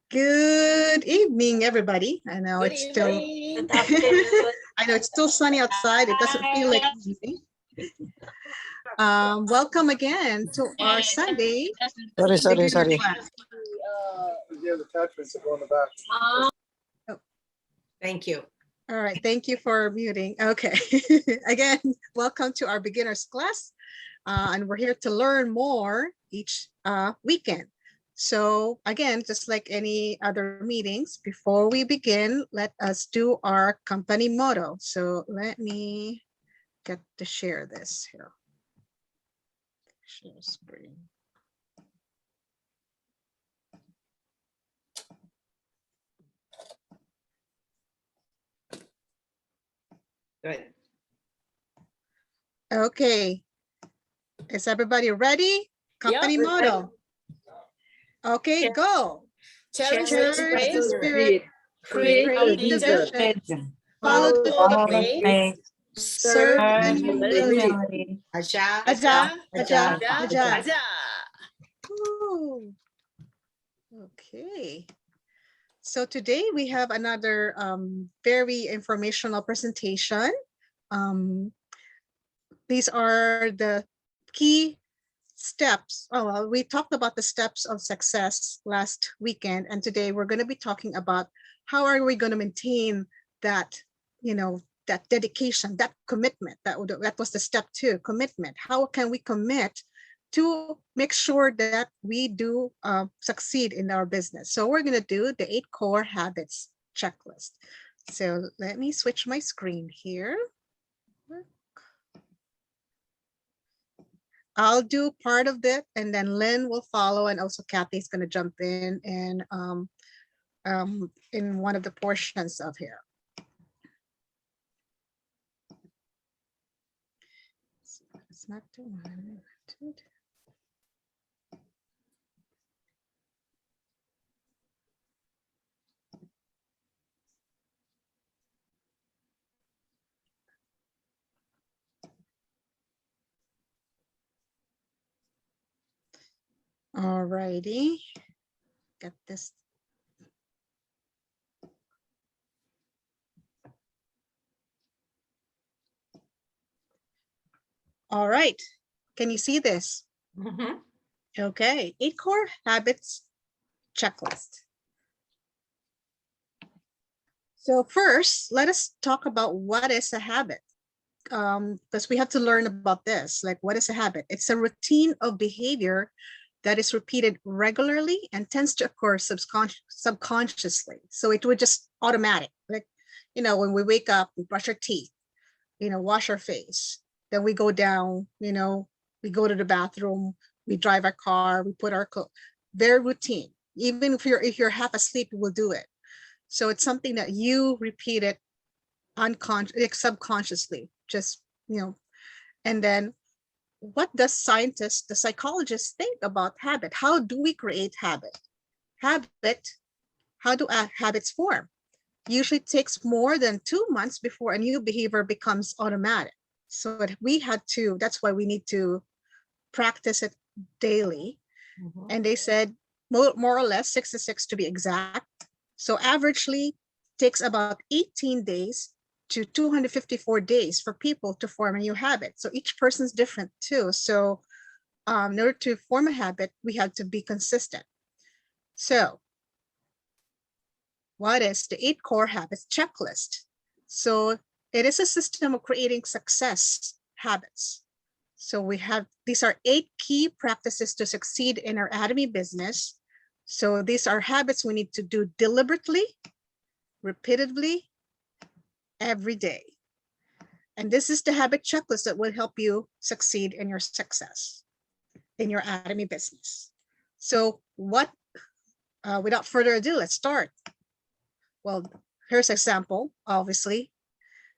Good evening, everybody. I know it's still I know it's still sunny outside. It doesn't feel like evening. Welcome again to our Sunday. Sorry. Class. Thank you. All right, thank you for muting. Okay, again, welcome to our beginners class. And we're here to learn more each weekend. So again, just like any other meetings, before we begin, let us do our company motto. So let me get to share this here. Share screen. Good. Okay. Is everybody ready? Company motto. Okay, go. Cherish Cherish the spirit, create the vision, follow the faith, serve the humility. Aja. Aja. Ooh. Okay. So today we have another very informational presentation. These are the key steps. Oh, well, we talked about the steps of success last weekend, and today we're going to be talking about how are we going to maintain that, that dedication, that commitment. That was the step 2, commitment. How can we commit to make sure that we do succeed in our business? So we're going to do the 8 core habits checklist. So let me switch my screen here. I'll do part of it, and then Lynn will follow, and also Kathi is going to jump in one of the portions of here. It's not too one, two. All righty, get this. All right, can you see this? Mm-hmm. Okay, 8 core habits checklist. So first, let us talk about what is a habit. Because we have to learn about this, like what is a habit? It's a routine of behavior that is repeated regularly and tends to occur subconsciously. So it would just automatic, like, when we wake up, we brush our teeth, wash our face, then we go down, we go to the bathroom, we drive our car, we put our clothes. Very routine. Even if you're half asleep, you will do it. So it's something that you repeat it subconsciously, just, and then what does the psychologists think about habit? How do we create habit? How do habits form? Usually takes more than 2 months before a new behavior becomes automatic. So that's why we need to practice it daily. Mm-hmm. And they said more or less 66 to be exact. So averagely takes about 18 days to 254 days for people to form a new habit. So each person's different too. So in order to form a habit, we have to be consistent. So what is the 8 core habits checklist? So it is a system of creating success habits. So these are 8 key practices to succeed in our Academy business. So these are habits we need to do deliberately, repeatedly, every day. And this is the habit checklist that will help you succeed in your success in your Academy business. So without further ado, let's start. Well, here's an example, obviously.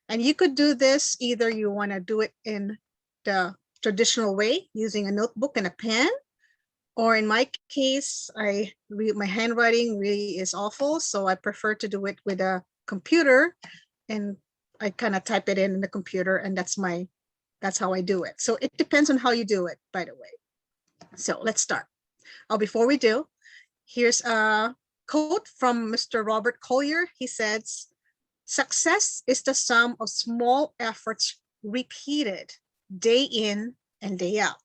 And you could do this, either you want to do it in the traditional way, using a notebook and a pen, or in my case, my handwriting really is awful, so I prefer to do it with a computer, and I kind of type it in the computer, and that's my That's how I do it. So it depends on how you do it, by the way. So let's start. Before we do, here's a quote from Mr. Robert Collier. He says, success is the sum of small efforts repeated day in and day out.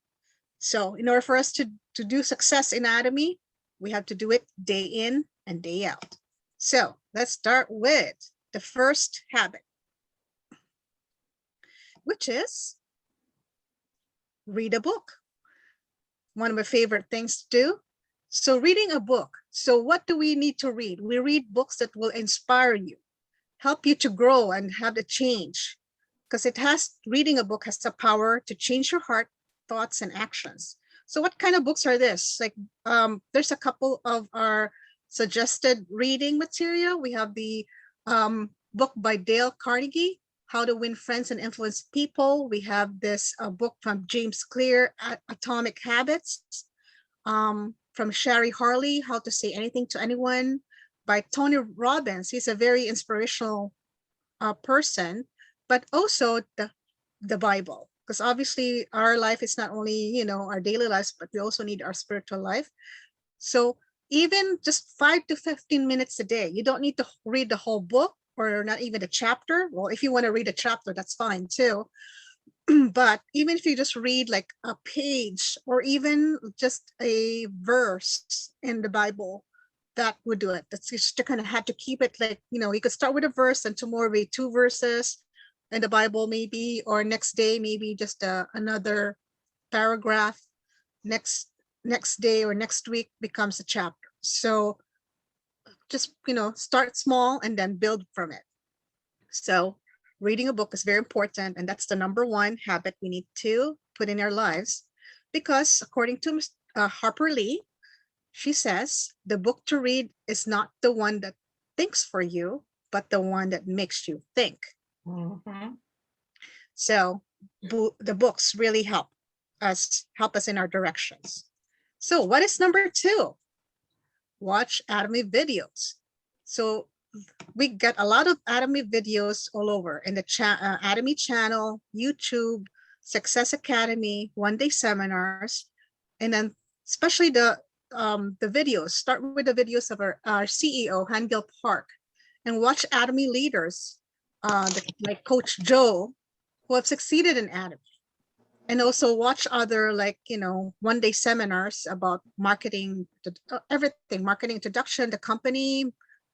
So in order for us to do success in anatomy, we have to do it day in and day out. So let's start with the first habit, which is read a book. One of my favorite things to do. So reading a book. So what do we need to read? We read books that will inspire you, help you to grow and have the change. Because reading a book has the power to change your heart, thoughts, and actions. So what kind of books are this? Like there's a couple of our suggested reading material. We have the book by Dale Carnegie, How to Win Friends and Influence People. We have this book from James Clear, Atomic Habits. From Sherry Harley, How to Say Anything to Anyone, by Tony Robbins. He's a very inspirational person, but also the Bible, because obviously our life is not only, our daily lives, but we also need our spiritual life. So even just 5 to 15 minutes a day, you don't need to read the whole book or not even a chapter. Well, if you want to read a chapter, that's fine too. But even if you just read like a page or even just a verse in the Bible, that would do it. That's just to kind of have to keep it like, you could start with a verse and tomorrow be 2 verses in the Bible maybe, or next day maybe just another paragraph. Next day or next week becomes a chapter. So just, start small and then build from it. So reading a book is very important, and that's the number one habit we need to put in our lives, because according to Harper Lee, she says the book to read is not the one that thinks for you, but the one that makes you think. Mhm. So the books really help us in our directions. So what is number 2? Watch anatomy videos. So we get a lot of anatomy videos all over in the anatomy channel, YouTube, Success Academy, one-day seminars, and then especially the videos. Start with the videos of our CEO, Hangil Park, and watch anatomy leaders like Coach Joe, who have succeeded in anatomy. And also watch other one-day seminars about marketing, everything, marketing introduction, the company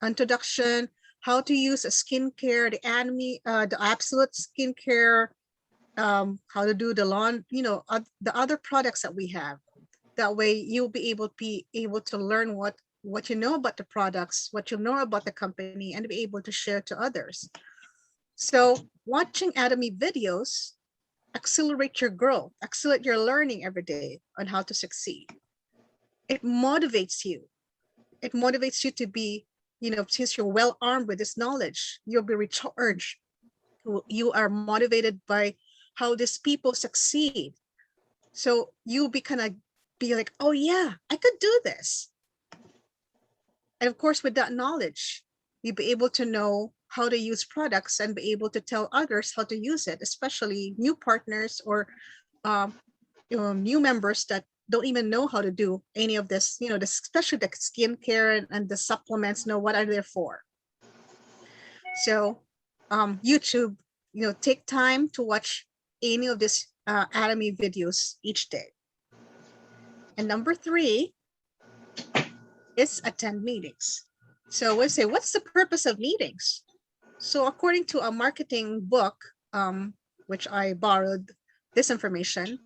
introduction, how to use a skincare, the anatomy, the absolute skincare, how to do the the other products that we have. That way you'll be able to learn what you know about the products, what you know about the company, and be able to share to others. So watching anatomy videos accelerate your growth, accelerate your learning every day on how to succeed. It motivates you. It motivates you to be, since you're well armed with this knowledge, you'll be recharged. You are motivated by how these people succeed. So you'll be kind of be like, oh yeah, I could do this. And of course, with that knowledge, you'll be able to know how to use products and be able to tell others how to use it, especially new partners or new members that don't even know how to do any of this, especially the skincare and the supplements, what are they for. So YouTube, take time to watch any of these anatomy videos each day. And number 3 is attend meetings. So we'll say, what's the purpose of meetings? So according to a marketing book, which I borrowed this information,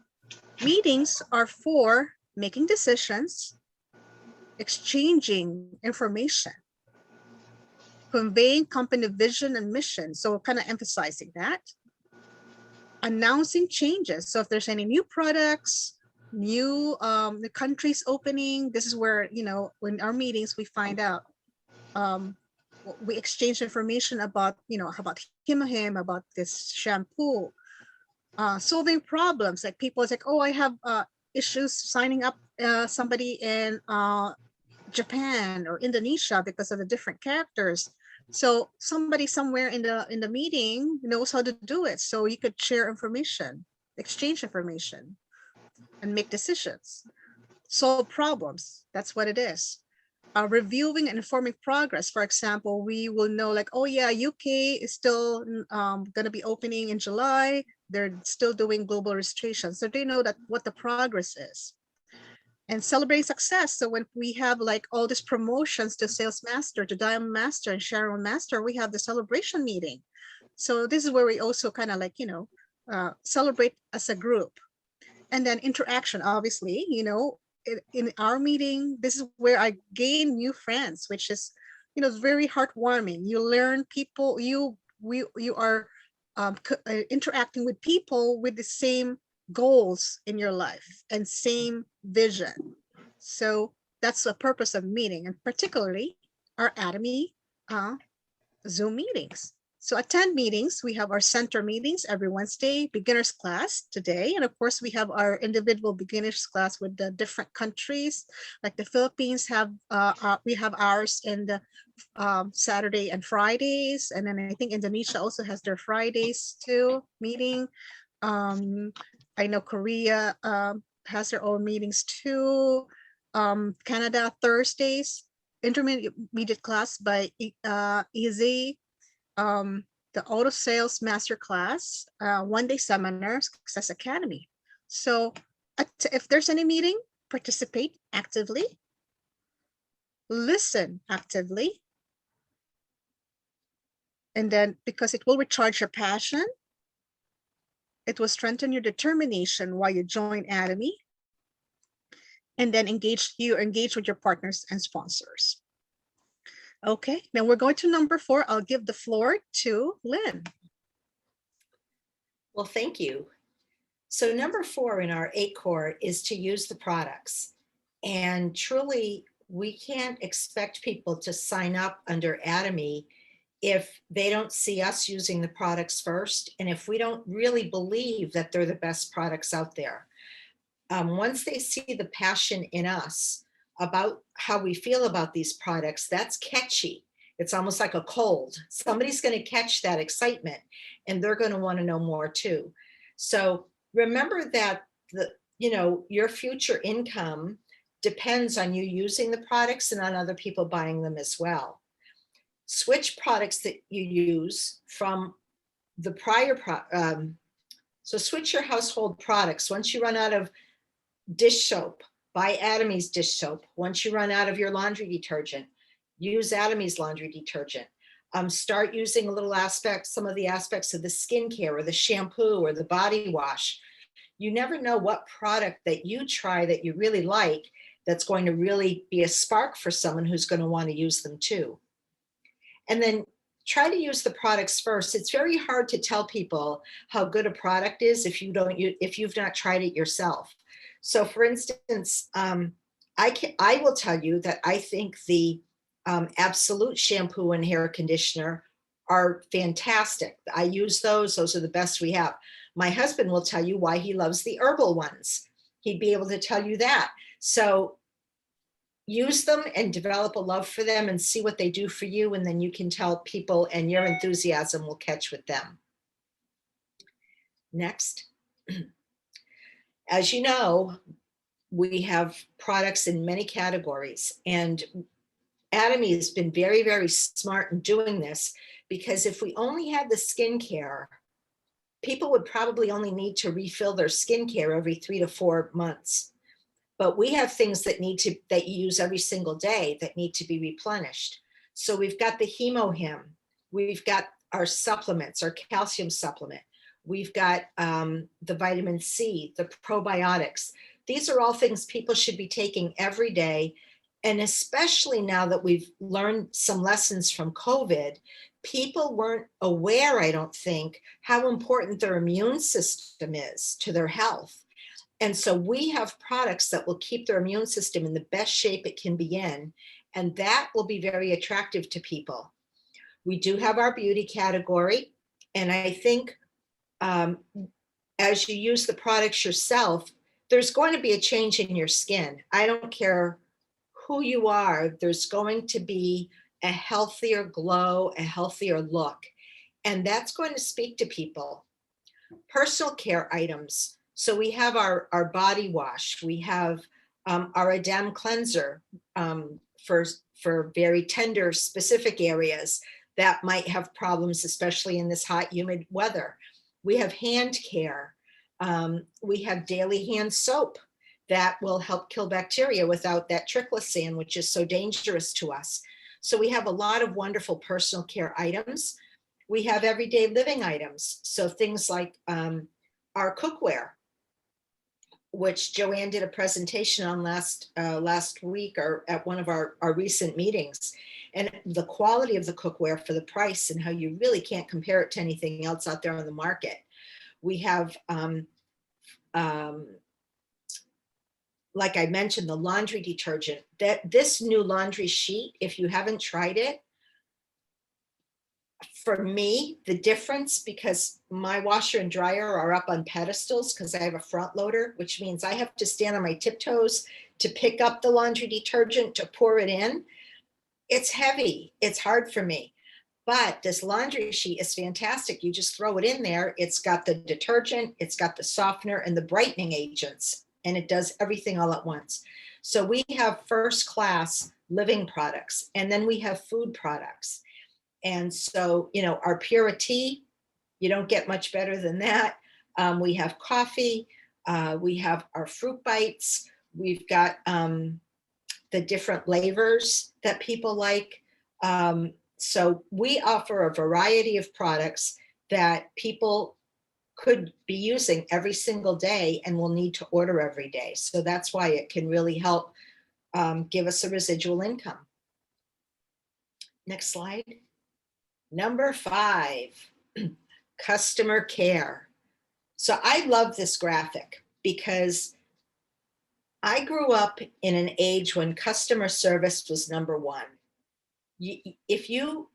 meetings are for making decisions, exchanging information, conveying company vision and mission. So kind of emphasizing that. Announcing changes. So if there's any new products, new the country's opening, this is where, in our meetings, we find out, we exchange information about, about him, about this shampoo, solving problems. Like people is like, oh, I have issues signing up somebody in Japan or Indonesia because of the different characters. So somebody somewhere in the meeting knows how to do it. So you could share information. exchange information, and make decisions, solve problems. That's what it is. Reviewing and informing progress. For example, we will know like, oh yeah, UK is still going to be opening in July. They're still doing global registrations. So they know that what the progress is. And celebrating success. So when we have like all these promotions to sales master, to diamond master and Sharon master, we have the celebration meeting. So this is where we also kind of like, celebrate as a group. And then interaction, obviously, in our meeting, this is where I gain new friends, which is, very heartwarming. You learn people, you are interacting with people with the same goals in your life and same vision. So that's the purpose of meeting, and particularly our Atomy Zoom meetings. So attend meetings. We have our center meetings every Wednesday, beginners class today. And of course, we have our individual beginners class with the different countries. Like the Philippines we have ours in the Saturday and Fridays. And then I think Indonesia also has their Fridays too meeting. I know Korea has their own meetings too. Canada Thursdays, intermediate class by Easy. The auto sales master class, one-day seminar, Success Academy. So if there's any meeting, participate actively, listen actively, and then because it will recharge your passion, it will strengthen your determination while you join Atomy, and then engage with your partners and sponsors. Okay, now we're going to number 4. I'll give the floor to Lynn. Well, thank you. So number 4 in our 8 core is to use the products. And truly, we can't expect people to sign up under Atomy if they don't see us using the products first, and if we don't really believe that they're the best products out there. Once they see the passion in us about how we feel about these products, that's catchy. It's almost like a cold. Somebody's going to catch that excitement and they're going to want to know more too. So remember that your future income depends on you using the products and on other people buying them as well. Switch products that you use from the prior so switch your household products. Once you run out of dish soap, buy Atomy's dish soap. Once you run out of your laundry detergent, use Atomy's laundry detergent. Start using some of the aspects of the skincare or the shampoo or the body wash. You never know what product that you try that you really like that's going to really be a spark for someone who's going to want to use them too. And then try to use the products first. It's very hard to tell people how good a product is if you've not tried it yourself. So for instance, I will tell you that I think the Absolute shampoo and hair conditioner are fantastic. I use those. Those are the best we have. My husband will tell you why he loves the herbal ones. He'd be able to tell you that. So use them and develop a love for them and see what they do for you. And then you can tell people and your enthusiasm will catch with them. Next. As you know, we have products in many categories, and Atomy has been very, very smart in doing this, because if we only had the skincare, people would probably only need to refill their skincare every 3 to 4 months. But we have things that you use every single day that need to be replenished. So we've got the HemoHim, we've got our supplements, our calcium supplement, we've got the vitamin C, the probiotics. These are all things people should be taking every day. And especially now that we've learned some lessons from COVID, people weren't aware, I don't think, how important their immune system is to their health. And so we have products that will keep their immune system in the best shape it can be in, and that will be very attractive to people. We do have our beauty category, and I think as you use the products yourself, there's going to be a change in your skin. I don't care who you are, there's going to be a healthier glow, a healthier look, and that's going to speak to people. Personal care items. So we have our body wash. We have our Adam cleanser for very tender, specific areas that might have problems, especially in this hot, humid weather. We have hand care. We have daily hand soap that will help kill bacteria without that triclosan, which is so dangerous to us. So we have a lot of wonderful personal care items. We have everyday living items. So things like our cookware, which Joanne did a presentation on last week or at one of our recent meetings. And the quality of the cookware for the price and how you really can't compare it to anything else out there on the market. We have, like I mentioned, the laundry detergent. That this new laundry sheet, if you haven't tried it, for me, the difference, because my washer and dryer are up on pedestals because I have a front loader, which means I have to stand on my tiptoes to pick up the laundry detergent to pour it in. It's heavy. It's hard for me. But this laundry sheet is fantastic. You just throw it in there. It's got the detergent, it's got the softener and the brightening agents, and it does everything all at once. So we have first class living products, and then we have food products. And so, you know, our Pura tea, you don't get much better than that. We have coffee, we have our fruit bites, we've got the different flavors that people like. So we offer a variety of products that people could be using every single day and will need to order every day. So that's why it can really help give us a residual income. Next slide. Number 5, customer care. So I love this graphic because I grew up in an age when customer service was number one. If you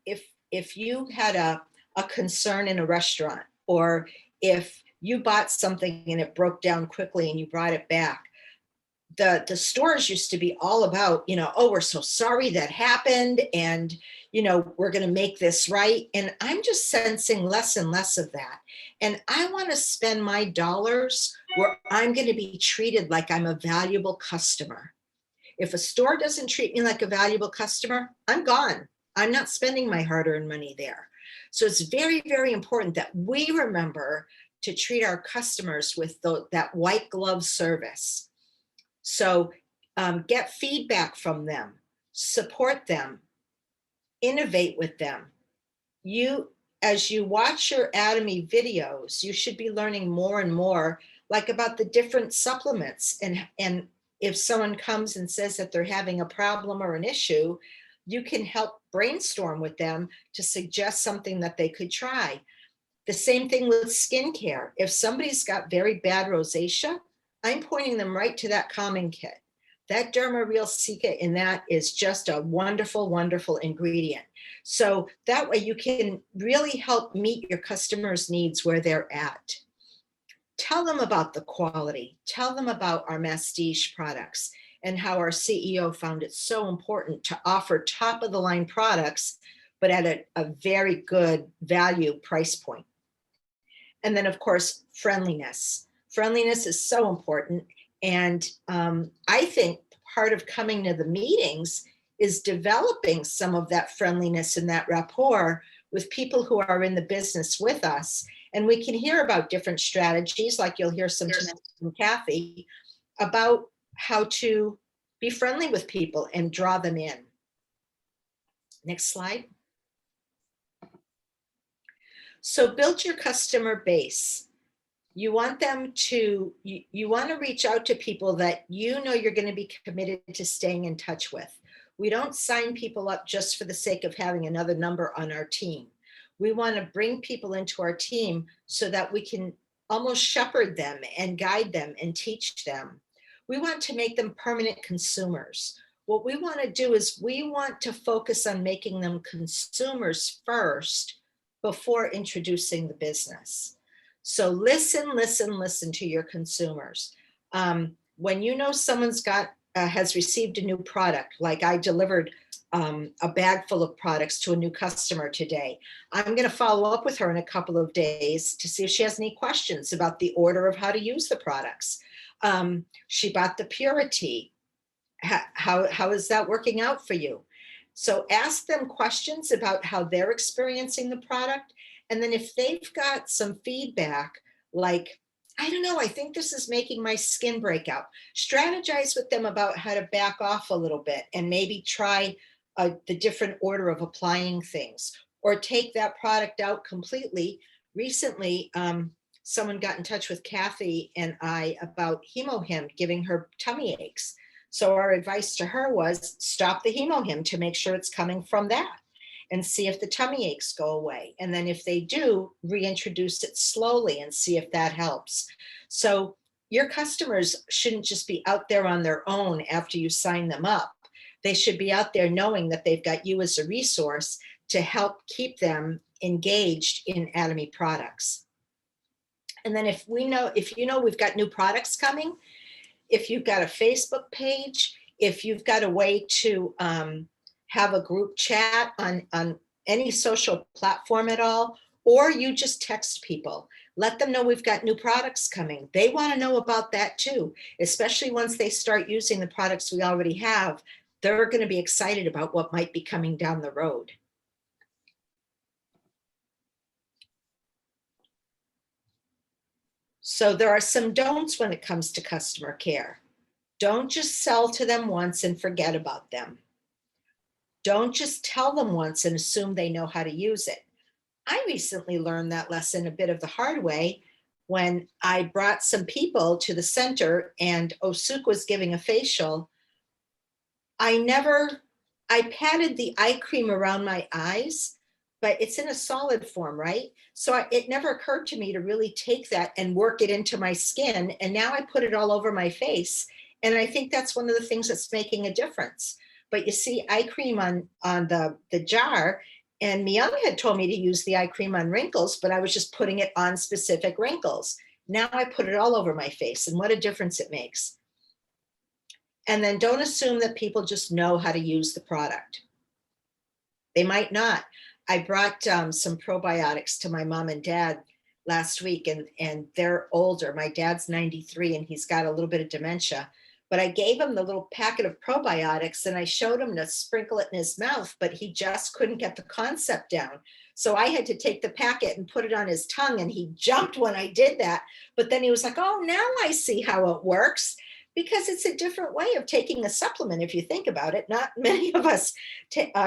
had a concern in a restaurant, or if you bought something and it broke down quickly and you brought it back, the stores used to be all about, you know, oh, we're so sorry that happened, and you know, we're going to make this right. And I'm just sensing less and less of that. And I want to spend my dollars where I'm going to be treated like I'm a valuable customer. If a store doesn't treat me like a valuable customer, I'm gone. I'm not spending my hard-earned money there. So it's very, very important that we remember to treat our customers with that white glove service. So get feedback from them, support them, innovate with them. As you watch your Atomy videos, you should be learning more and more, like about the different supplements. And if someone comes and says that they're having a problem or an issue, you can help brainstorm with them to suggest something that they could try. The same thing with skincare. If somebody's got very bad rosacea, I'm pointing them right to that calming kit. That Derma Real Cica in that is just a wonderful, wonderful ingredient. So that way you can really help meet your customers' needs where they're at. Tell them about the quality. Tell them about our Mastiche products and how our CEO found it so important to offer top of the line products, but at a very good value price point. And then of course, friendliness. Friendliness is so important. And I think part of coming to the meetings is developing some of that friendliness and that rapport with people who are in the business with us. And we can hear about different strategies, like you'll hear some tonight from Kathi, about how to be friendly with people and draw them in. Next slide. So build your customer base. You want them to, you want to reach out to people that you know you're going to be committed to staying in touch with. We don't sign people up just for the sake of having another number on our team. We want to bring people into our team so that we can almost shepherd them and guide them and teach them. We want to make them permanent consumers. What we want to do is we want to focus on making them consumers first before introducing the business. So listen to your consumers. When you know someone's got has received a new product, like I delivered a bag full of products to a new customer today, I'm going to follow up with her in a couple of days to see if she has any questions about the order of how to use the products. She bought the Purity. How is that working out for you? So ask them questions about how they're experiencing the product. And then if they've got some feedback, like, I don't know, I think this is making my skin break out, strategize with them about how to back off a little bit and maybe try the different order of applying things, or take that product out completely. Recently, someone got in touch with Kathi and I about Hemohim giving her tummy aches. So our advice to her was stop the Hemohim to make sure it's coming from that, and see if the tummy aches go away. And then if they do, reintroduce it slowly and see if that helps. So your customers shouldn't just be out there on their own after you sign them up. They should be out there knowing that they've got you as a resource to help keep them engaged in Atomy products. And then if you know we've got new products coming, if you've got a Facebook page, if you've got a way to have a group chat on any social platform at all, or you just text people, let them know we've got new products coming. They want to know about that too, especially once they start using the products we already have. They're going to be excited about what might be coming down the road. So there are some don'ts when it comes to customer care. Don't just sell to them once and forget about them. Don't just tell them once and assume they know how to use it. I recently learned that lesson a bit of the hard way when I brought some people to the center and Osuk was giving a facial. I patted the eye cream around my eyes, but it's in a solid form, right? So it never occurred to me to really take that and work it into my skin. And now I put it all over my face. And I think that's one of the things that's making a difference. But you see eye cream on the jar, and Myung had told me to use the eye cream on wrinkles, but I was just putting it on specific wrinkles. Now I put it all over my face, and what a difference it makes. And then don't assume that people just know how to use the product. They might not. I brought some probiotics to my mom and dad last week, and they're older. My dad's 93 and he's got a little bit of dementia, but I gave him the little packet of probiotics and I showed him to sprinkle it in his mouth, but he just couldn't get the concept down. So I had to take the packet and put it on his tongue, and he jumped when I did that. But then he was like, oh, now I see how it works. Because it's a different way of taking a supplement, if you think about it. Not many of us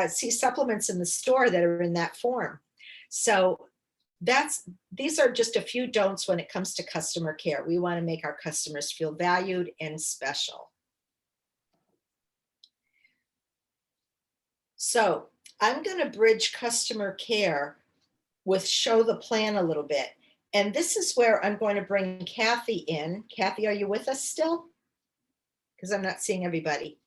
see supplements in the store that are in that form. So these are just a few don'ts when it comes to customer care. We want to make our customers feel valued and special. So I'm going to bridge customer care with show the plan a little bit. And this is where I'm going to bring Kathi in. Kathi, are you with us still? Because I'm not seeing everybody.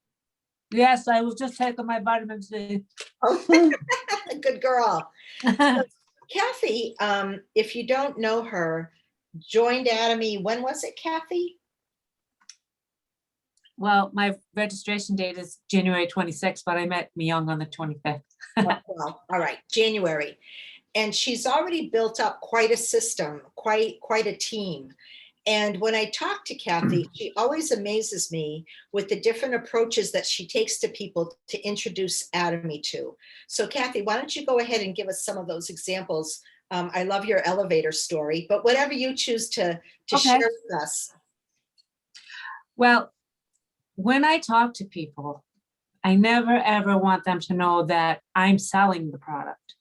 Yes, I was just taking my vitamin C. Oh, good girl. So, Kathi, if you don't know her, joined Atomy. When was it, Kathi? Well, my registration date is January 26th, but I met Myung on the 25th. Well, all right, January. And she's already built up quite a system, quite a team. And when I talk to Kathi, she always amazes me with the different approaches that she takes to people to introduce Atomy to. So Kathi, why don't you go ahead and give us some of those examples? I love your elevator story, but whatever you choose to share with us. Well, when I talk to people, I never, ever want them to know that I'm selling the product.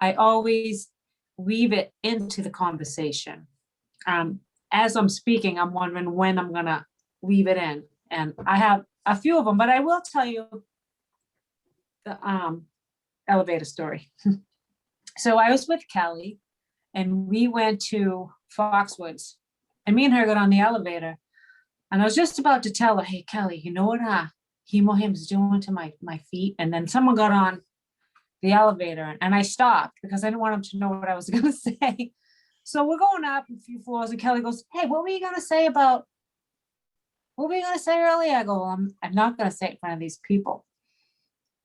I always weave it into the conversation. As I'm speaking, I'm wondering when I'm gonna weave it in. And I have a few of them, but I will tell you the elevator story. So I was with Kelly and we went to Foxwoods, and me and her got on the elevator, and I was just about to tell her, hey, Kelly, you know what Hemohim's doing to my feet? And then someone got on the elevator and I stopped because I didn't want him to know what I was gonna say. So we're going up a few floors and Kelly goes, hey, what were you gonna say about what were you gonna say earlier? I go, well, I'm not gonna say it in front of these people.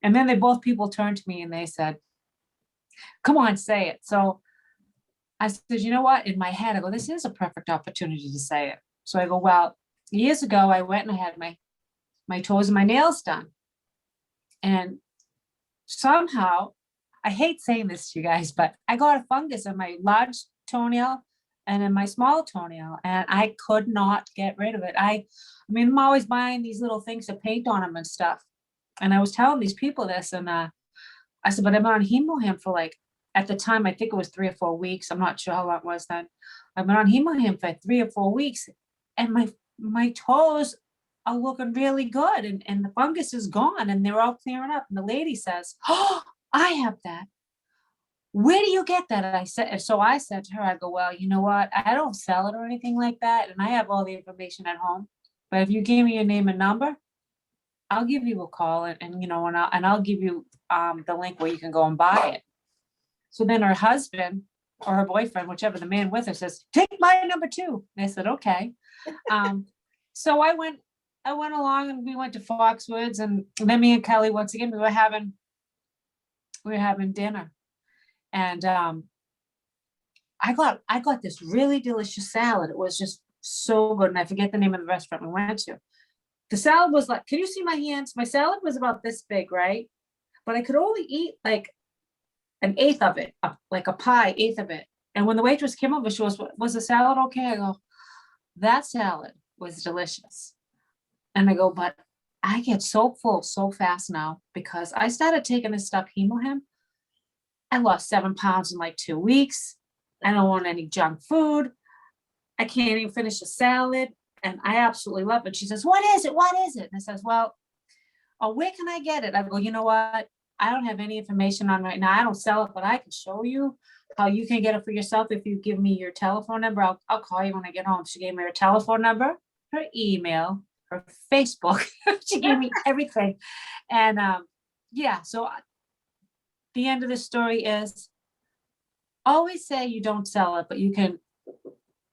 And then people turned to me and they said, come on, say it. So I said, you know what? In my head, I go, this is a perfect opportunity to say it. So I go, well, years ago, I went and I had my toes and my nails done. And somehow, I hate saying this to you guys, but I got a fungus in my large toenail and in my small toenail, and I could not get rid of it. I mean, I'm always buying these little things to paint on them and stuff. And I was telling these people this, and I said, but I'm on hemohim for like, at the time, I think it was 3 or 4 weeks. I'm not sure how long it was then. I've been on hemohim for 3 or 4 weeks, and my toes are looking really good, and the fungus is gone, and they're all clearing up. And the lady says, oh, I have that. Where do you get that? And I said to her, I go, well, you know what? I don't sell it or anything like that. And I have all the information at home. But if you give me your name and number, I'll give you a call and I'll give you the link where you can go and buy it. So then her husband or her boyfriend, whichever the man with her, says, take my number too. And I said, okay. So I went along and we went to Foxwoods, and then me and Kelly, once again, we were having dinner. And I got this really delicious salad. It was just so good. And I forget the name of the restaurant we went to. The salad was like, can you see my hands? My salad was about this big, right? But I could only eat like an eighth of it, like a pie, eighth of it. And when the waitress came over, she was the salad okay? I go, that salad was delicious. And I go, but I get so full so fast now because I started taking this stuff, hemohim. I lost 7 pounds in like 2 weeks. I don't want any junk food. I can't even finish a salad. And I absolutely love it. She says, what is it? What is it? And I says, well, where can I get it? I go, you know what? I don't have any information on right now. I don't sell it, but I can show you how you can get it for yourself. If you give me your telephone number, I'll call you when I get home. She gave me her telephone number, her email, her Facebook. She gave me everything. And yeah, so the end of the story is always say you don't sell it, but you can,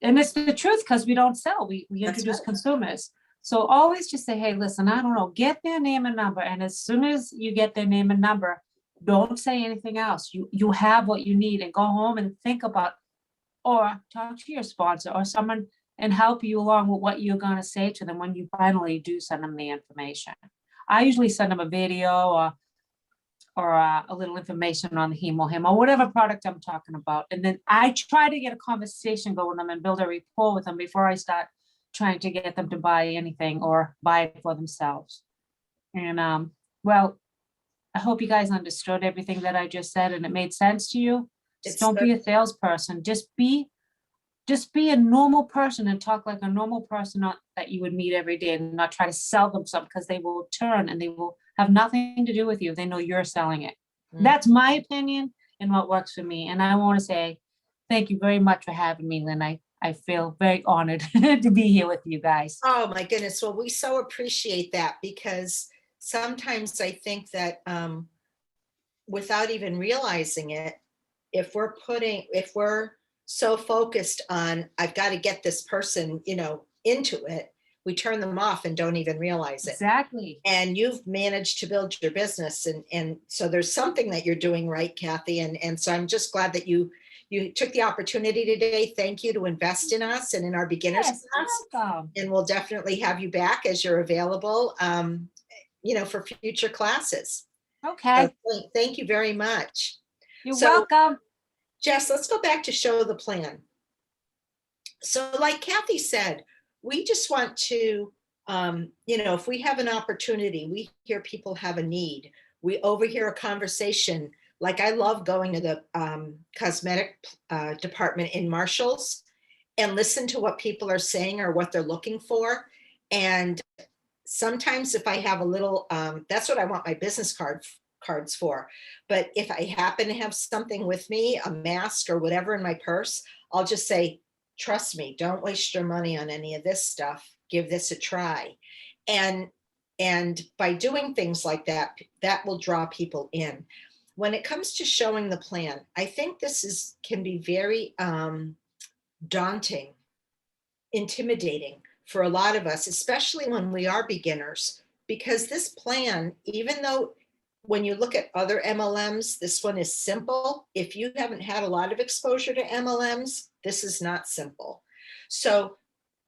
and it's the truth because we don't sell, we introduce consumers. So always just say, hey, listen, I don't know, get their name and number. And as soon as you get their name and number, don't say anything else. You have what you need, and go home and think about, or talk to your sponsor or someone and help you along with what you're going to say to them when you finally do send them the information. I usually send them a video or a little information on the hemohim or whatever product I'm talking about. And then I try to get a conversation going with them and build a rapport with them before I start trying to get them to buy anything or buy it for themselves. And well, I hope you guys understood everything that I just said and it made sense to you. Just don't be a salesperson. Just be a normal person and talk like a normal person that you would meet every day, and not try to sell them something, because they will turn and they will have nothing to do with you. They know you're selling it. That's my opinion and what works for me. And I want to say thank you very much for having me, Lynn. I feel very honored to be here with you guys. Oh my goodness. Well, we so appreciate that, because sometimes I think that without even realizing it, if we're so focused on, I've got to get this person, into it, we turn them off and don't even realize it. Exactly. And you've managed to build your business. And so there's something that you're doing right, Kathi. And so I'm just glad that you took the opportunity today. Thank you to invest in us and in our beginners class. Welcome. And we'll definitely have you back as you're available, for future classes. Okay. So thank you very much. You're welcome. Jess, let's go back to show the plan. So like Kathi said, we just want to, if we have an opportunity, we hear people have a need, we overhear a conversation. Like I love going to the cosmetic department in Marshall's and listen to what people are saying or what they're looking for. And sometimes if I have a little, that's what I want my business cards for. But if I happen to have something with me, a mask or whatever in my purse, I'll just say, trust me, don't waste your money on any of this stuff. Give this a try. And by doing things like that, that will draw people in. When it comes to showing the plan, I think this can be very daunting, intimidating for a lot of us, especially when we are beginners, because this plan, even though when you look at other MLMs, this one is simple. If you haven't had a lot of exposure to MLMs, this is not simple. So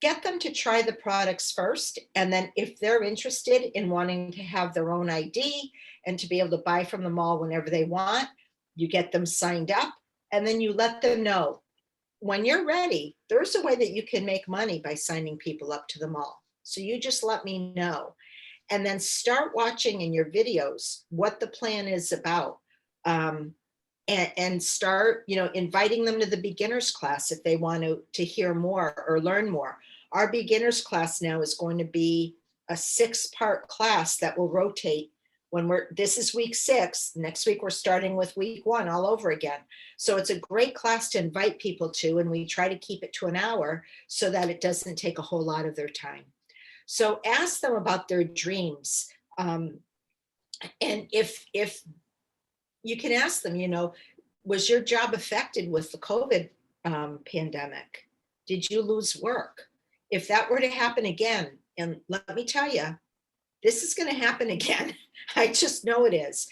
get them to try the products first. And then if they're interested in wanting to have their own ID and to be able to buy from the mall whenever they want, you get them signed up, and then you let them know when you're ready, there's a way that you can make money by signing people up to the mall. So you just let me know. And then start watching in your videos what the plan is about. And start, inviting them to the beginners class if they want to hear more or learn more. Our beginners class now is going to be a 6-part class that will rotate. This is week 6. Next week, we're starting with week 1 all over again. So it's a great class to invite people to, and we try to keep it to an hour so that it doesn't take a whole lot of their time. So ask them about their dreams. And if you can ask them, was your job affected with the COVID pandemic? Did you lose work? If that were to happen again, and let me tell you, this is going to happen again. I just know it is.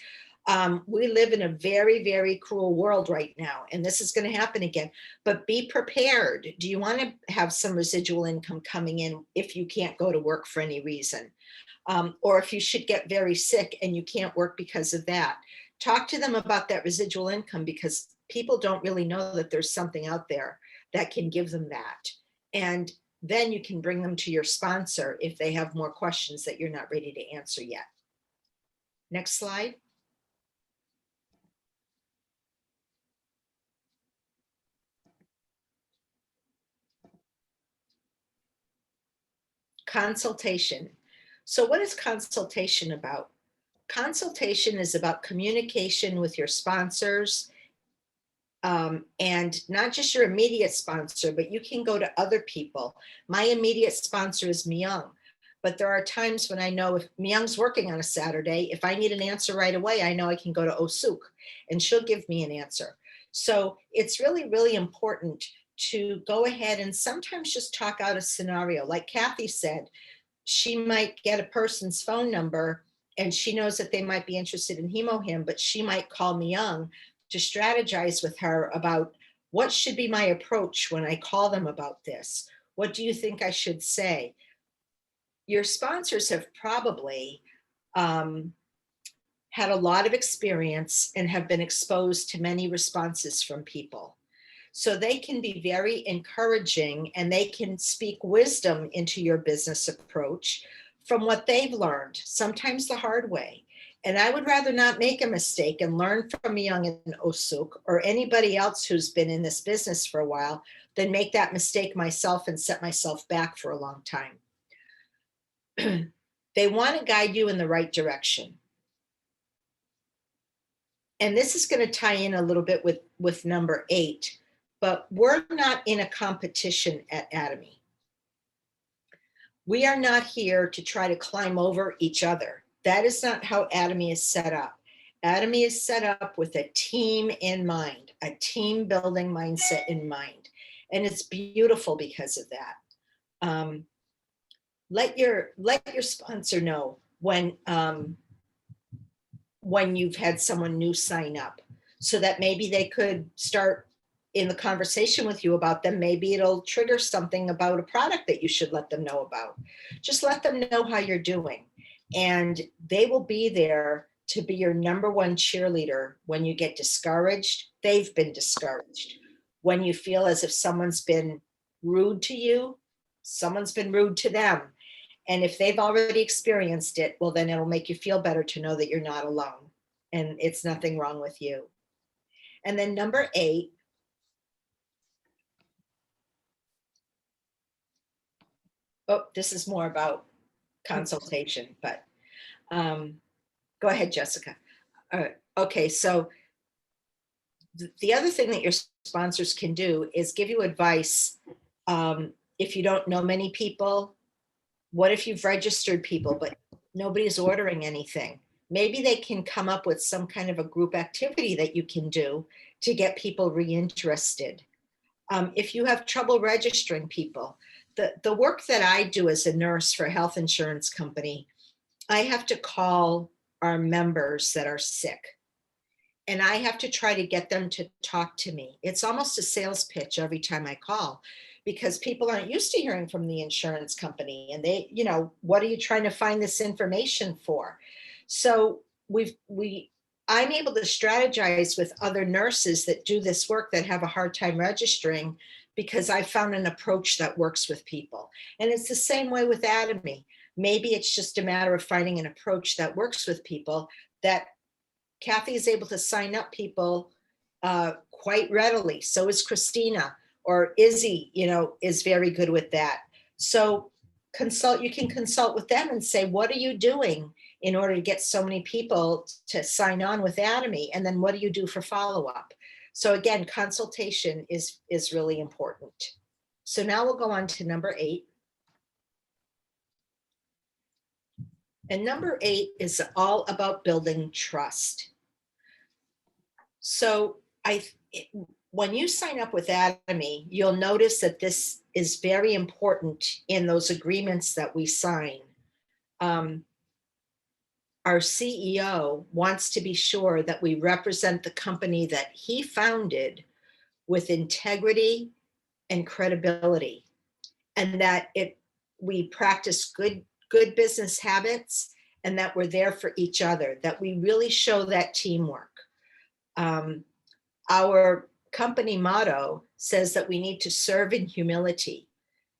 We live in a very, very cruel world right now, and this is going to happen again. But be prepared. Do you want to have some residual income coming in if you can't go to work for any reason? Or if you should get very sick and you can't work because of that? Talk to them about that residual income, because people don't really know that there's something out there that can give them that. And then you can bring them to your sponsor if they have more questions that you're not ready to answer yet. Next slide. Consultation. So what is consultation about? Consultation is about communication with your sponsors, and not just your immediate sponsor, but you can go to other people. My immediate sponsor is Myung, but there are times when I know if Myung's working on a Saturday, if I need an answer right away, I know I can go to Osuk and she'll give me an answer. So it's really, really important to go ahead and sometimes just talk out a scenario. Like Kathi said, she might get a person's phone number and she knows that they might be interested in HemoHim, but she might call Myung to strategize with her about what should be my approach when I call them about this. What do you think I should say? Your sponsors have probably had a lot of experience and have been exposed to many responses from people. So they can be very encouraging and they can speak wisdom into your business approach from what they've learned, sometimes the hard way. And I would rather not make a mistake and learn from Myung and Osuk or anybody else who's been in this business for a while than make that mistake myself and set myself back for a long time. They want to guide you in the right direction. And this is going to tie in a little bit with number 8, but we're not in a competition at Atomy. We are not here to try to climb over each other. That is not how Atomy is set up. Atomy is set up with a team in mind, a team building mindset in mind. And it's beautiful because of that. Let your sponsor know when you've had someone new sign up, so that maybe they could start in the conversation with you about them. Maybe it'll trigger something about a product that you should let them know about. Just let them know how you're doing. And they will be there to be your number one cheerleader when you get discouraged. They've been discouraged. When you feel as if someone's been rude to you, someone's been rude to them. And if they've already experienced it, well, then it'll make you feel better to know that you're not alone and it's nothing wrong with you. And then number 8, this is more about consultation, but go ahead, Jessica. Okay, so the other thing that your sponsors can do is give you advice. If you don't know many people, what if you've registered people, but nobody's ordering anything? Maybe they can come up with some kind of a group activity that you can do to get people reinterested. If you have trouble registering people, the work that I do as a nurse for a health insurance company, I have to call our members that are sick. And I have to try to get them to talk to me. It's almost a sales pitch every time I call, because people aren't used to hearing from the insurance company. And they, what are you trying to find this information for? So I'm able to strategize with other nurses that do this work that have a hard time registering, because I found an approach that works with people. And it's the same way with Atomy. Maybe it's just a matter of finding an approach that works with people. That Kathi is able to sign up people quite readily. So is Christina, or Izzy, is very good with that. So you can consult with them and say, what are you doing in order to get so many people to sign on with Atomy? And then what do you do for follow-up? So again, consultation is really important. So now we'll go on to number 8. And number 8 is all about building trust. So when you sign up with Atomy, you'll notice that this is very important in those agreements that we sign. Our CEO wants to be sure that we represent the company that he founded with integrity and credibility, and that we practice good business habits, and that we're there for each other, that we really show that teamwork. Our company motto says that we need to serve in humility.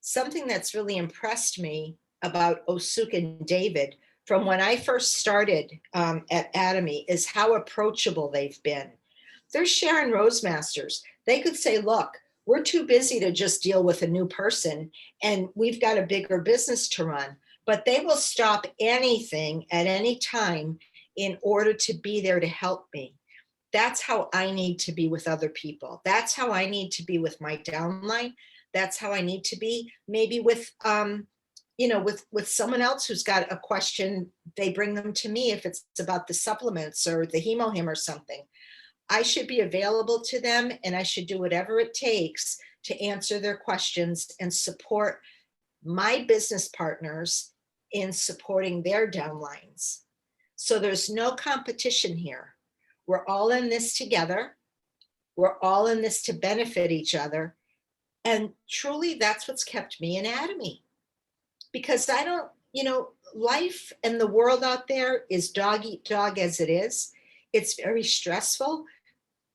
Something that's really impressed me about Osuk and David from when I first started at Atomy is how approachable they've been. They're Sharon Rosemasters. They could say, look, we're too busy to just deal with a new person, and we've got a bigger business to run. But they will stop anything at any time in order to be there to help me. That's how I need to be with other people. That's how I need to be with my downline. That's how I need to be maybe with, with someone else who's got a question. They bring them to me if it's about the supplements or the HemoHim or something. I should be available to them, and I should do whatever it takes to answer their questions and support my business partners in supporting their downlines. So there's no competition here. We're all in this together. We're all in this to benefit each other. And truly, that's what's kept me in Atomy. Because I don't, life and the world out there is dog eat dog as it is. It's very stressful.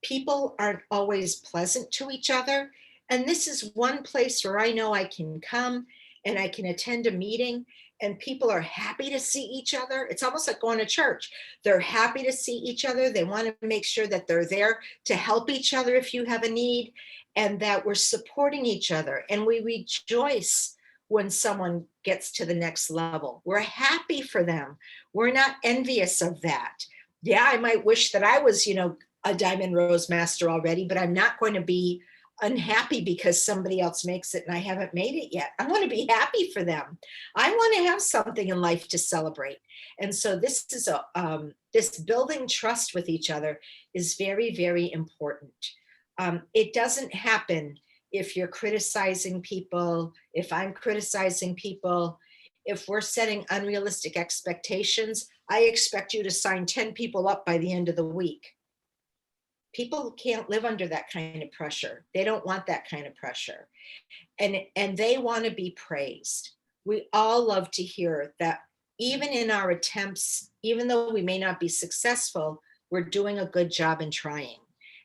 People aren't always pleasant to each other. And this is one place where I know I can come and I can attend a meeting, and people are happy to see each other. It's almost like going to church. They're happy to see each other. They want to make sure that they're there to help each other if you have a need, and that we're supporting each other. And we rejoice when someone gets to the next level. We're happy for them. We're not envious of that. Yeah, I might wish that I was, a Diamond Rose Master already, but I'm not going to be unhappy because somebody else makes it and I haven't made it yet. I want to be happy for them. I want to have something in life to celebrate. And so this is this building trust with each other is very, very important. It doesn't happen if you're criticizing people, if I'm criticizing people, if we're setting unrealistic expectations. I expect you to sign 10 people up by the end of the week. People can't live under that kind of pressure. They don't want that kind of pressure. And they want to be praised. We all love to hear that even in our attempts, even though we may not be successful, we're doing a good job in trying.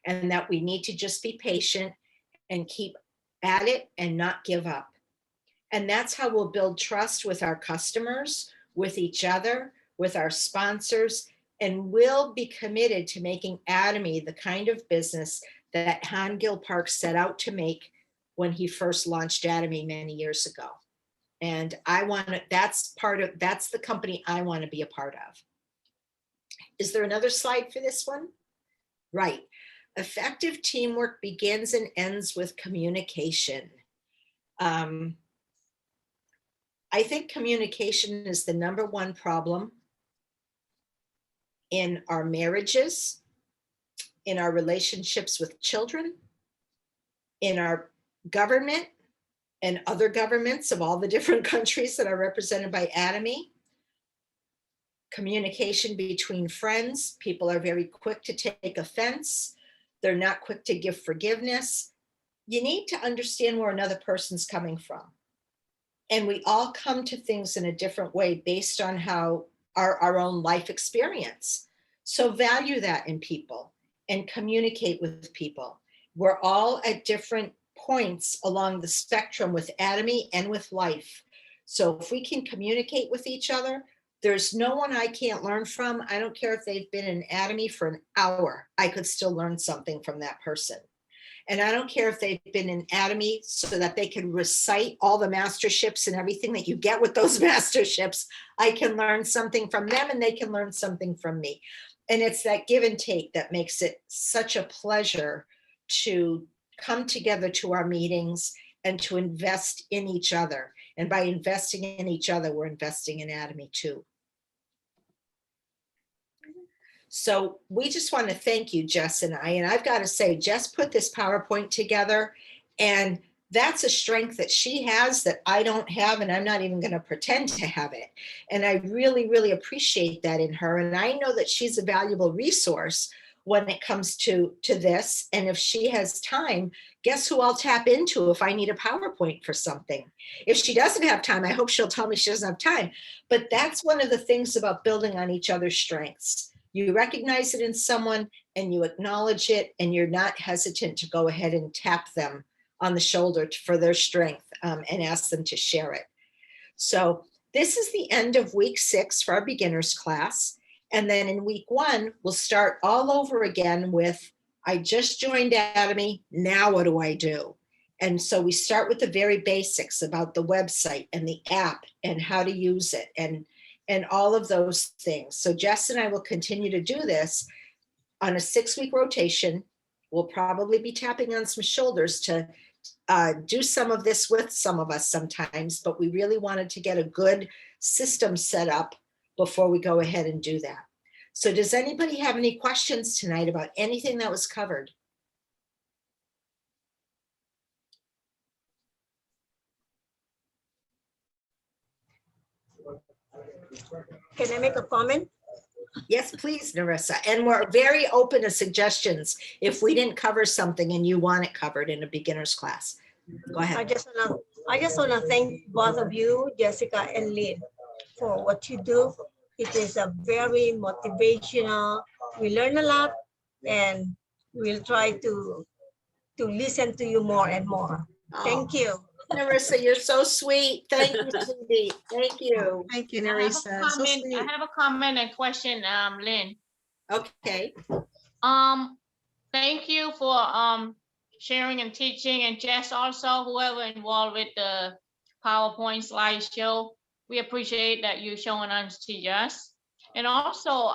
And that we need to just be patient and keep at it and not give up. And that's how we'll build trust with our customers, with each other, with our sponsors, and we'll be committed to making Atomy the kind of business that Han Gil Park set out to make when he first launched Atomy many years ago. And that's the company I want to be a part of. Is there another slide for this one? Right. Effective teamwork begins and ends with communication. I think communication is the number one problem in our marriages, in our relationships with children, in our government, and other governments of all the different countries that are represented by Atomy. Communication between friends. People are very quick to take offense. They're not quick to give forgiveness. You need to understand where another person's coming from. And we all come to things in a different way based on how our own life experience. So value that in people and communicate with people. We're all at different points along the spectrum with Atomy and with life. So if we can communicate with each other, there's no one I can't learn from. I don't care if they've been in Atomy for an hour, I could still learn something from that person. And I don't care if they've been in Atomy so that they can recite all the masterships and everything that you get with those masterships. I can learn something from them and they can learn something from me. And it's that give and take that makes it such a pleasure to come together to our meetings and to invest in each other. And by investing in each other, we're investing in Atomy too. So we just want to thank you, Jess and I. And I've got to say, Jess put this PowerPoint together, and that's a strength that she has that I don't have, and I'm not even going to pretend to have it. And I really, really appreciate that in her. And I know that she's a valuable resource when it comes to this. And if she has time, guess who I'll tap into if I need a PowerPoint for something. If she doesn't have time, I hope she'll tell me she doesn't have time. But that's one of the things about building on each other's strengths. You recognize it in someone and you acknowledge it, and you're not hesitant to go ahead and tap them on the shoulder for their strength and ask them to share it. So this is the end of week 6 for our beginners class. And then in week 1, we'll start all over again with, I just joined Atomy, now what do I do? And so we start with the very basics about the website and the app and how to use it and all of those things. So Jess and I will continue to do this on a 6-week rotation. We'll probably be tapping on some shoulders to do some of this with some of us sometimes, but we really wanted to get a good system set up before we go ahead and do that. So does anybody have any questions tonight about anything that was covered? Can I make a comment? Yes, please, Narissa. And we're very open to suggestions if we didn't cover something and you want it covered in a beginner's class. Go I ahead. just wanna thank both of you, Jessica and Lynn, for what you do. It is a very motivational. We learn a lot, and we'll try to listen to you more and more. Thank you. Narissa, you're so sweet. Thank you, sweetie. Thank you. Thank you, I have a Narissa. So comment, sweet. I have a comment and question, Lynn. Okay. Thank you for sharing and teaching, and Jess also, whoever involved with the PowerPoint slideshow. We appreciate that you showing us to us. And also,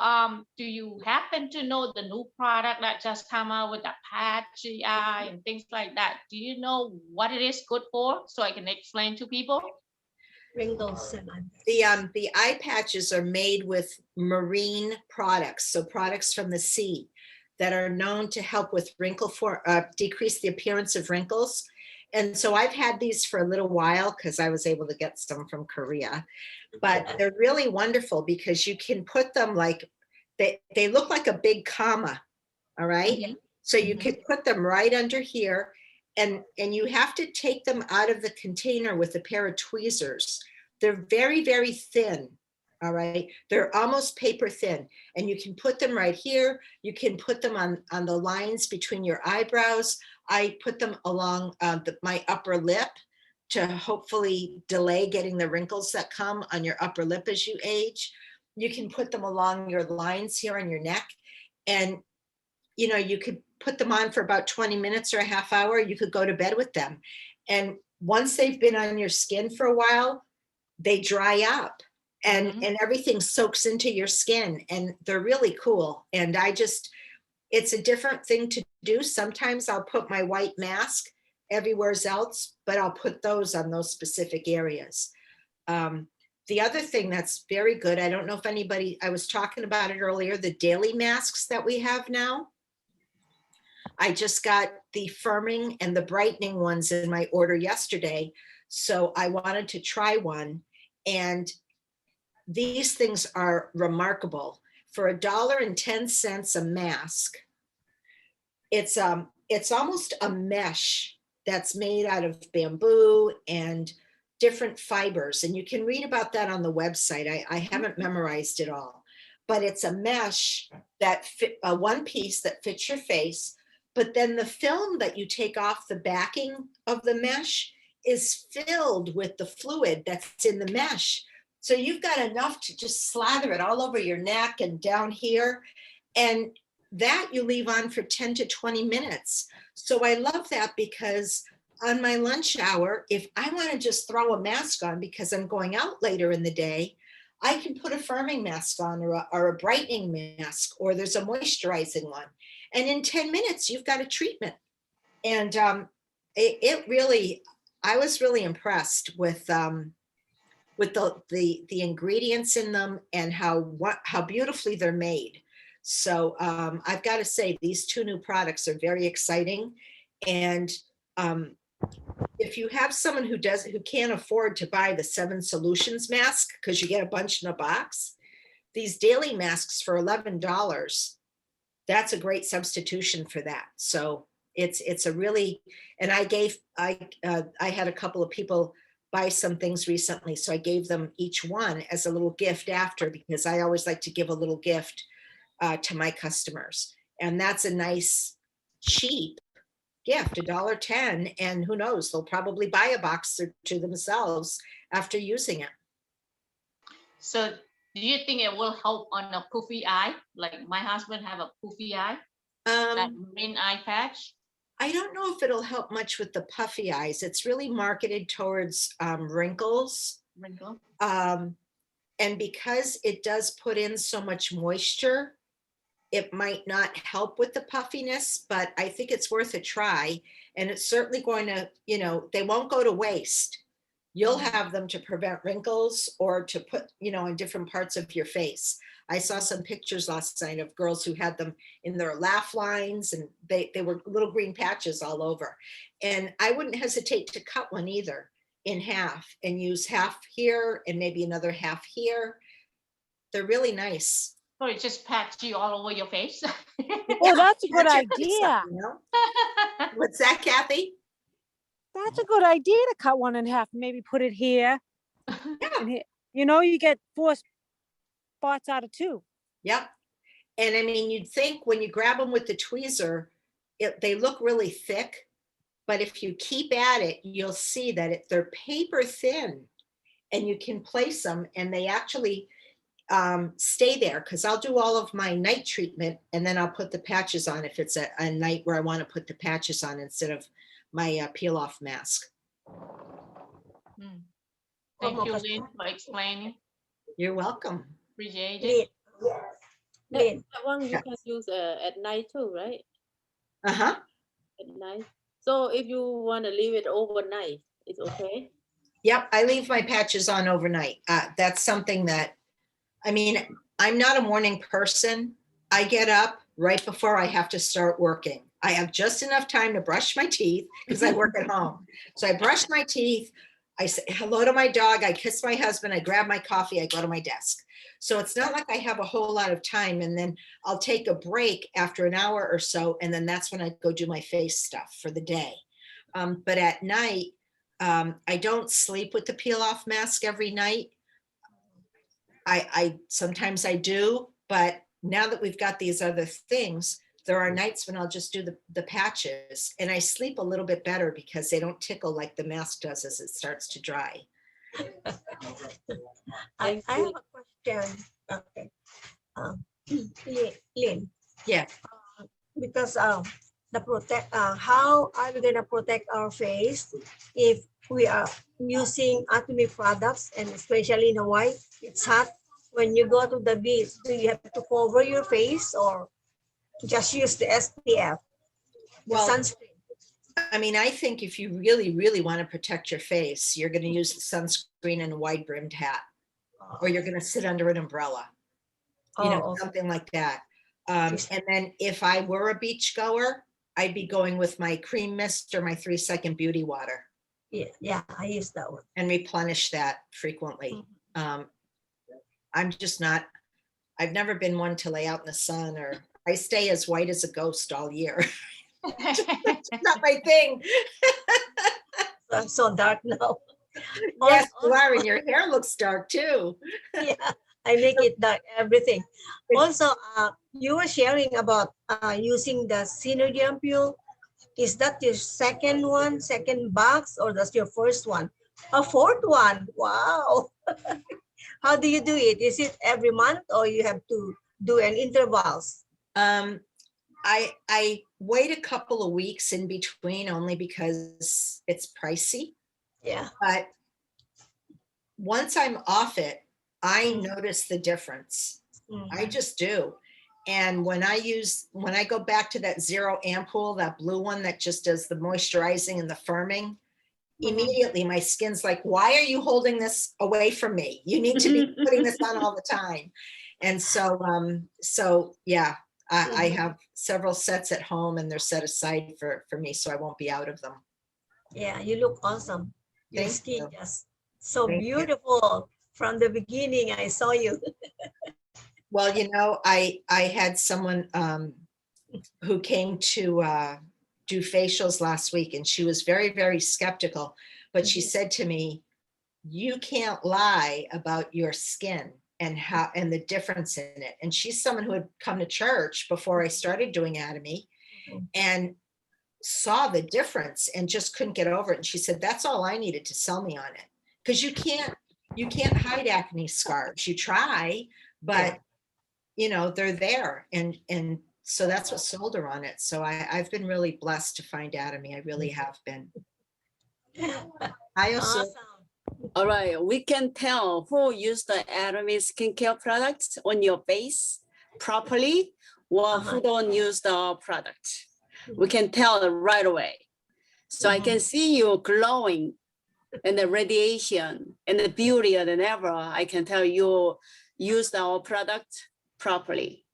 do you happen to know the new product that just come out with the patch eye and things like that? Do you know what it is good for, so I can explain to people? Wrinkles and The eye patches are made with marine products, so products from the sea that are known to help with decrease the appearance of wrinkles. And so I've had these for a little while because I was able to get some from Korea, but they're really wonderful because you can put them like, they look like a big comma, all right? Mhm. So you could put them right under here, and you have to take them out of the container with a pair of tweezers. They're very, very thin, all right? They're almost paper thin, and you can put them right here. You can put them on the lines between your eyebrows. I put them along my upper lip to hopefully delay getting the wrinkles that come on your upper lip as you age. You can put them along your lines here on your neck, and you know, you could put them on for about 20 minutes or a half hour. You could go to bed with them. And once they've been on your skin for a while, they dry up and everything soaks into your skin, and they're really cool. And it's a different thing to do. Sometimes I'll put my white mask everywhere else, but I'll put those on those specific areas. The other thing that's very good, I don't know if anybody, I was talking about it earlier, the daily masks that we have now. I just got the firming and the brightening ones in my order yesterday. So I wanted to try one, and these things are remarkable. For $1.10 a mask, it's almost a mesh that's made out of bamboo and different fibers. And you can read about that on the website. I haven't memorized it all, but it's a mesh that fit one piece that fits your face. But then the film that you take off the backing of the mesh is filled with the fluid that's in the mesh. So you've got enough to just slather it all over your neck and down here. And that you leave on for 10 to 20 minutes. So I love that, because on my lunch hour, if I want to just throw a mask on because I'm going out later in the day, I can put a firming mask on, or a brightening mask, or there's a moisturizing one. And in 10 minutes, you've got a treatment. And it really, I was really impressed with the ingredients in them and how beautifully they're made. So I've got to say, these two new products are very exciting. And if you have someone who can't afford to buy the 7 solutions mask, because you get a bunch in a box, these daily masks for $11, that's a great substitution for that. So it's a really, and I had a couple of people buy some things recently, so I gave them each one as a little gift after, because I always like to give a little gift to my customers. And that's a nice, cheap gift, $1.10. And who knows, they'll probably buy a box or two themselves after using it. So do you think it will help on a poofy eye? Like my husband have a poofy eye, that marine eye patch. I don't know if it'll help much with the puffy eyes. It's really marketed towards wrinkles. Wrinkle. And because it does put in so much moisture, it might not help with the puffiness, but I think it's worth a try. And it's certainly going to, they won't go to waste. You'll have them to prevent wrinkles or to put, in different parts of your face. I saw some pictures last night of girls who had them in their laugh lines, and they were little green patches all over. And I wouldn't hesitate to cut one either in half and use half here and maybe another half here. They're really nice. So it just patch you all over your face. Oh, that's a good Patch your face idea. up, What's that, Kathy? That's a good idea to cut one in half, maybe put it here and here. You get 4 spots out of 2. Yep. And I mean, you'd think when you grab them with the tweezer, they look really thick, but if you keep at it, you'll see that they're paper thin, and you can place them and they actually stay there, because I'll do all of my night treatment and then I'll put the patches on if it's a night where I want to put the patches on instead of my peel off mask. Thank you, Lynn, for explaining. You're welcome. Appreciate it. Lynn, That one you can use at night too, right? Uh-huh. At night. So if you want to leave it overnight, it's okay. Yep, I leave my patches on overnight. That's something that, I mean, I'm not a morning person. I get up right before I have to start working. I have just enough time to brush my teeth because I work at home. So I brush my teeth, I say hello to my dog, I kiss my husband, I grab my coffee, I go to my desk. So it's not like I have a whole lot of time, and then I'll take a break after an hour or so, and then that's when I go do my face stuff for the day. But at night, I don't sleep with the peel off mask every night. I sometimes I do, but now that we've got these other things, there are nights when I'll just do the patches, and I sleep a little bit better because they don't tickle like the mask does as it starts to dry. I have a question. Okay. Lynn, Yeah. because how are we gonna protect our face if we are using atomic products, and especially in Hawaii, it's hot. When you go to the beach, do you have to cover your face or just use the SPF, Well, sunscreen? I mean, I think if you really, really want to protect your face, you're going to use the sunscreen and a wide brimmed hat, or you're going to sit under an umbrella, Okay. something like that. And then if I were a beach goer, I'd be going with my cream mist or my 3-second beauty water, Yeah, I use that one. and replenish that frequently. I'm just not, I've never been one to lay out in the sun, or I stay as white as a ghost all year. Not my thing. I'm so dark now. Yes, you Also- are, and your hair looks dark too. Yeah, I make it dark, everything. Also, you were sharing about using the synergy ampule. Is that your second one, second box, or that's your first one? A fourth one. Wow. How do you do it? Is it every month or you have to do an intervals? I wait a couple of weeks in between only because it's pricey, Yeah. but once I'm off it, I Mm. notice the difference. Mm. I just do. And when I go back to that zero ampule, that blue one that just does the moisturizing and the firming, immediately my skin's like, why are you holding this away from me? You need to be putting this on all the time. And so yeah, I have several sets at home, and they're set aside for me, so I won't be out of them. Yeah, you look awesome. Your Thank skin you. just so Thank you. beautiful. From the beginning, I saw you. Well, you know, I had someone who came to do facials last week, and she was very, very skeptical, but she said to me, you can't lie about your skin and how and the difference in it. And she's someone who had come to church before I started doing Atomy and saw the difference and just couldn't get over it. And she said, that's all I needed to sell me on it. Because you can't hide acne scars. You try, but you know, they're there. And so that's what sold her on it. So I've been really blessed to find Atomy. I really have been. I also, Awesome. All right, we can tell who used the Atomy skincare products on your face properly or who don't use the product. We can tell right away. So I can see you glowing and the radiation and the beauty than ever. I can tell you used our product properly.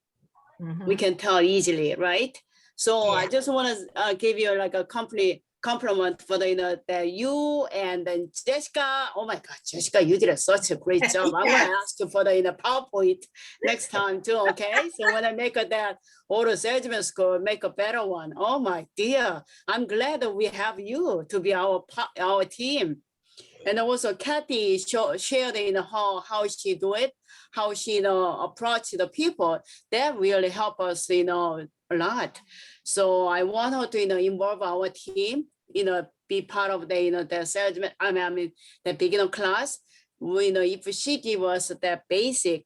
We can tell easily, right? So I just want to give you like a compliment for the, you know, that you and then Jessica. Oh my God, Jessica, you did such a great job. I'm gonna ask you for the, you know, PowerPoint next time too. Okay, so when I make that auto salesman score, make a better one. Oh my dear, I'm glad that we have you to be our team. And also Kathi shared in how she do it, how she, you know, approach the people. That really help us, you know, a lot. So I want her to, you know, involve our team, you know, be part of the, you know, the salesman, I mean, the beginner class. We, you know, if she give us that basic,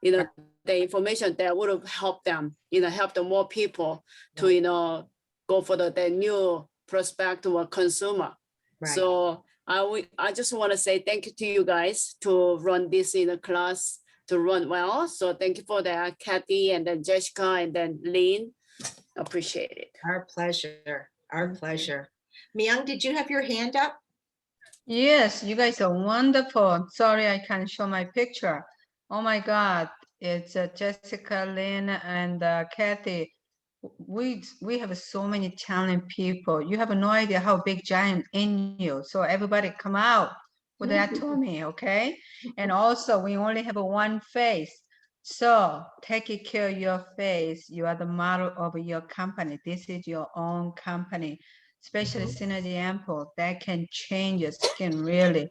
you know, the information that would have helped them, you know, help the more people to, you know, go for the new prospective or consumer. Right. So I just want to say thank you to you guys to run this in the class, to run well. So thank you for that, Kathi, and then Jessica, and then Lynn. Appreciate it. our pleasure, our pleasure. Myung, did you have your hand up? Yes, you guys are wonderful. Sorry, I can't show my picture. Oh my God, it's Jessica, Lynn, and Kathi. We have so many talented people. You have no idea how big giant in you. So everybody come out with that to me, okay? And also, we only have one face. So take care of your face. You are the model of your company. This is your own company, especially Synergy Ample. That can change your skin really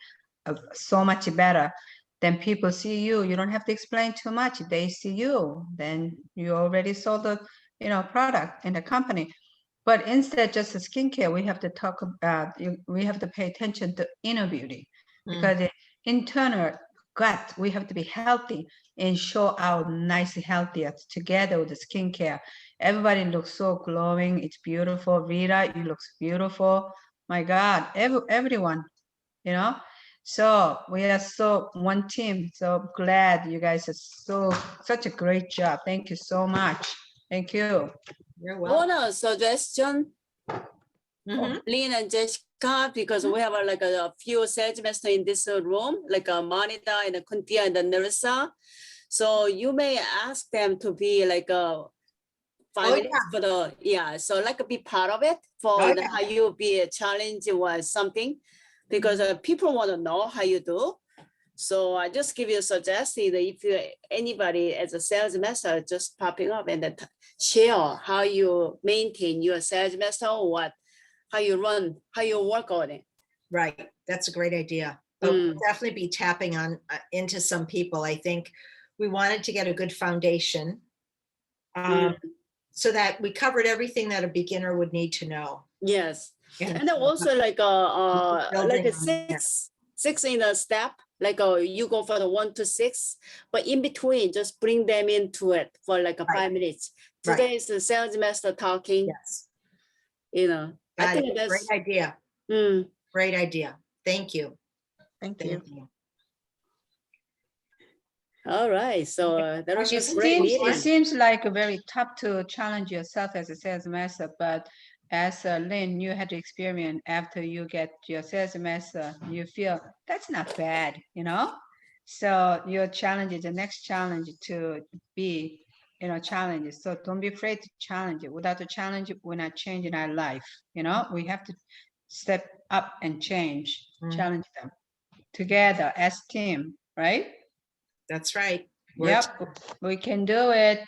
so much better. Then people see you. You don't have to explain too much. They see you. Then you already sold the, you know, product in the company. But instead just the skincare, we have to talk about, we have to pay attention to inner beauty because the internal gut, we have to be healthy and show our nice healthy together with the skincare. Everybody looks so glowing. It's beautiful. Rita, you look beautiful. My God, everyone, you know. So we are so one team. So glad you guys are such a great job. Thank you so much. Thank you. You're welcome. One suggestion, Lynn and Jessica, because we have like a few salesmasters in this room, like Manita and Kuntia and Nerissa. So you may ask them to be like 5 Oh, minutes for the, yeah, so like be part of it for Oh, the, how you be a challenge or something, because people want to know how you do. So I just give you a suggestion that if you anybody as a sales master just popping up and then share how you maintain your sales master or what, how you run, how you work on it. right. That's a great idea. But we'll definitely be tapping on into some people. I think we wanted to get a good foundation so that we covered everything that a beginner would need to know. Yes, And and then also like a building on that. six in a step, like you go for the 1 to 6, but in between just bring them into it for like a Right. 5 minutes. Right. Today is the sales master talking. Yes. You know, I Got think it. that's Great idea. Great idea. Thank you. Thank you. all right. So that was It just great seems, it meeting. seems like very tough to challenge yourself as a sales master, but as Lynn, you had to experience after you get your sales master, you feel that's not bad, you know? So your challenge is the next challenge to be, you know, challenges. So don't be afraid to challenge it. Without a challenge, we're not changing our life, you know? We have to step up and change, challenge them together as team, right? That's right. Yep, we can do it.